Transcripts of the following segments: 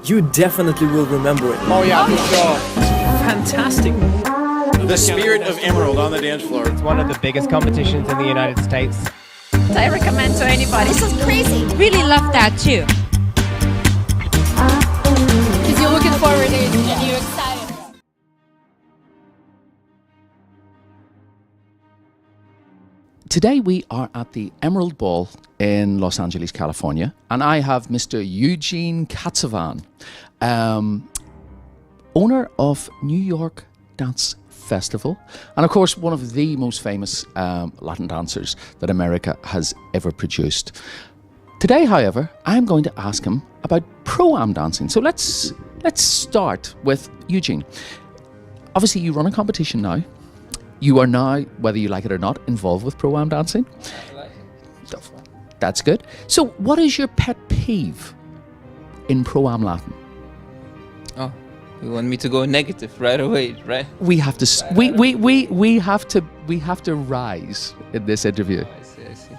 you definitely will remember it. Oh yeah, for sure. Fantastic. The spirit of Emerald on the dance floor. It's one of the biggest competitions in the United States. I recommend to anybody. This is crazy. Really love that too. Because you're looking forward to it and you're excited. Today we are at the Emerald Ball in Los Angeles, California, and I have Mr. Eugene Katsevman, owner of New York Dance Festival, and of course one of the most famous Latin dancers that America has ever produced. Today, however, I'm going to ask him about Pro-Am dancing. So let's start with Eugene. Obviously, you run a competition now. You are now, whether you like it or not, involved with Pro-Am dancing. I like it. That's good. So what is your pet peeve in Pro-Am Latin? Oh, you want me to go negative right away, right? We have to we have to rise in this interview. I see.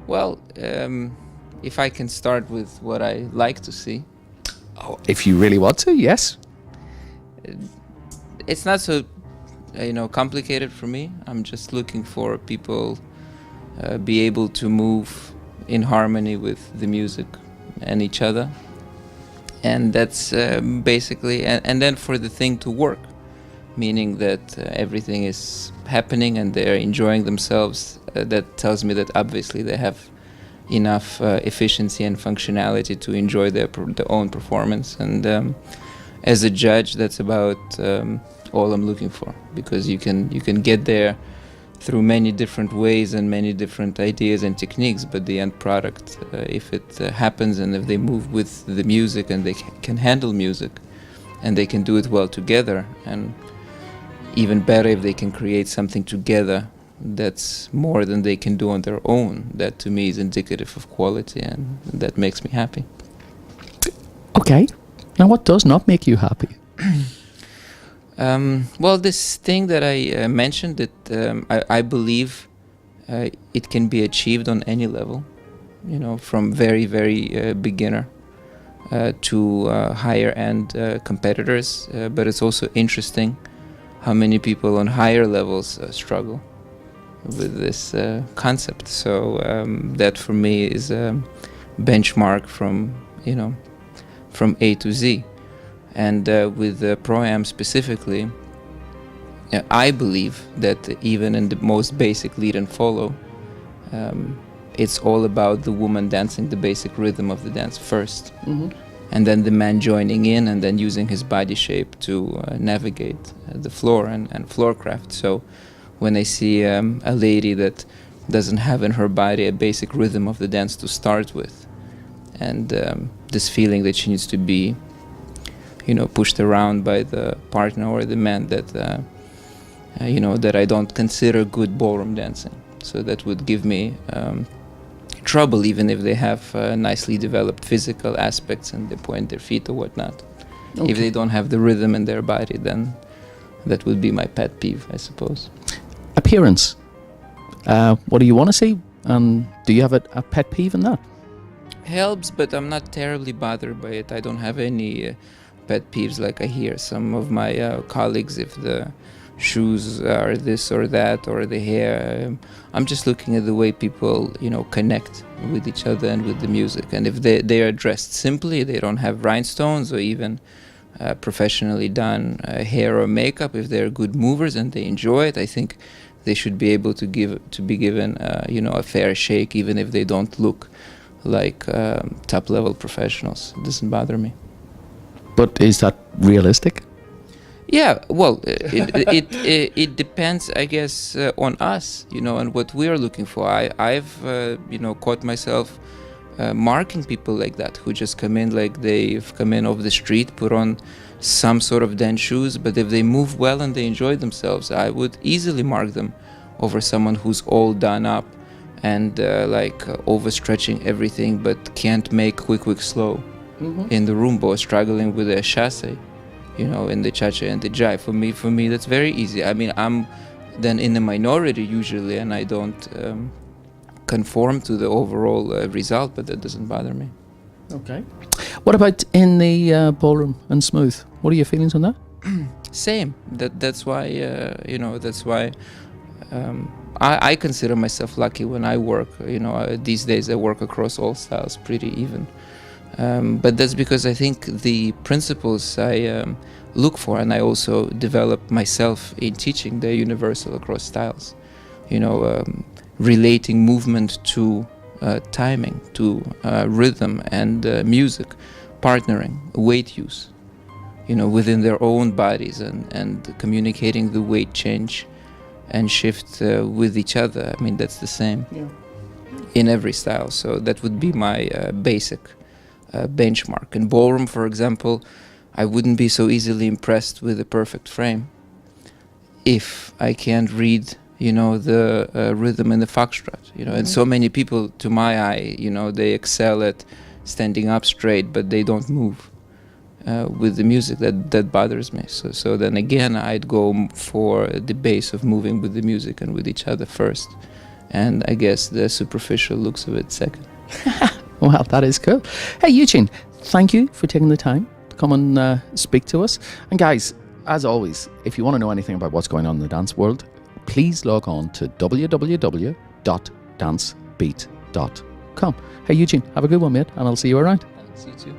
Well, if I can start with what I like to see. Oh, if you really want to, yes. It's not so, complicated for me. I'm just looking for people be able to move in harmony with the music and each other. And that's basically, and then for the thing to work, meaning that everything is happening and they're enjoying themselves. That tells me that obviously they have enough efficiency and functionality to enjoy their own performance. And as a judge, that's about all I'm looking for, because you can get there through many different ways and many different ideas and techniques, but the end product, if it happens and if they move with the music and they can handle music and they can do it well together, and even better if they can create something together that's more than they can do on their own, that to me is indicative of quality, and that makes me happy. Okay. Now what does not make you happy? Well, this thing that I mentioned, that I believe it can be achieved on any level, from very, very beginner to higher end competitors. But it's also interesting how many people on higher levels struggle with this concept. So that for me is a benchmark from A to Z. And with Pro-Am specifically, I believe that even in the most basic lead and follow, it's all about the woman dancing the basic rhythm of the dance first. Mm-hmm. And then the man joining in and then using his body shape to navigate the floor and floor craft. So when I see a lady that doesn't have in her body a basic rhythm of the dance to start with, and this feeling that she needs to be pushed around by the partner or the man, that that I don't consider good ballroom dancing. So that would give me trouble, even if they have nicely developed physical aspects and they point their feet or whatnot. Okay. If they don't have the rhythm in their body, then that would be my pet peeve, I suppose. Appearance. What do you want to see? Do you have a pet peeve in that? Helps, but I'm not terribly bothered by it. I don't have any pet peeves like I hear some of my colleagues, if the shoes are this or that or the hair. I'm just looking at the way people connect with each other and with the music, and if they are dressed simply, they don't have rhinestones or even professionally done hair or makeup, if they're good movers and they enjoy it, I think they should be able to be given a fair shake, even if they don't look like top level professionals. It doesn't bother me. But is that realistic? Yeah, well, it depends, I guess, on us, and what we are looking for. I've caught myself marking people like that, who just come in like they've come in off the street, put on some sort of dance shoes, but if they move well and they enjoy themselves, I would easily mark them over someone who's all done up and overstretching everything, but can't make quick, slow. Mm-hmm. In the rumba, or struggling with a chasse, in the cha-cha and the jive. For me, that's very easy. I mean, I'm then in the minority usually, and I don't conform to the overall result, but that doesn't bother me. Okay. What about in the ballroom and smooth? What are your feelings on that? Same. That's why That's why I consider myself lucky when I work. These days I work across all styles pretty even. But that's because I think the principles I look for, and I also develop myself in teaching, they're universal across styles. Relating movement to timing, to rhythm and music, partnering, weight use, within their own bodies, and communicating the weight change and shift with each other. I mean, that's the same in every style. So that would be my basic benchmark. In ballroom, for example, I wouldn't be so easily impressed with a perfect frame if I can't read the rhythm in the foxtrot, and so many people, to my eye, they excel at standing up straight, but they don't move with the music. That bothers me. So then again, I'd go for the base of moving with the music and with each other first, and I guess the superficial looks of it second. Well, that is cool. Hey, Eugene, thank you for taking the time to come and speak to us. And guys, as always, if you want to know anything about what's going on in the dance world, please log on to www.dancebeat.com. Hey, Eugene, have a good one, mate, and I'll see you around. Thanks, you too.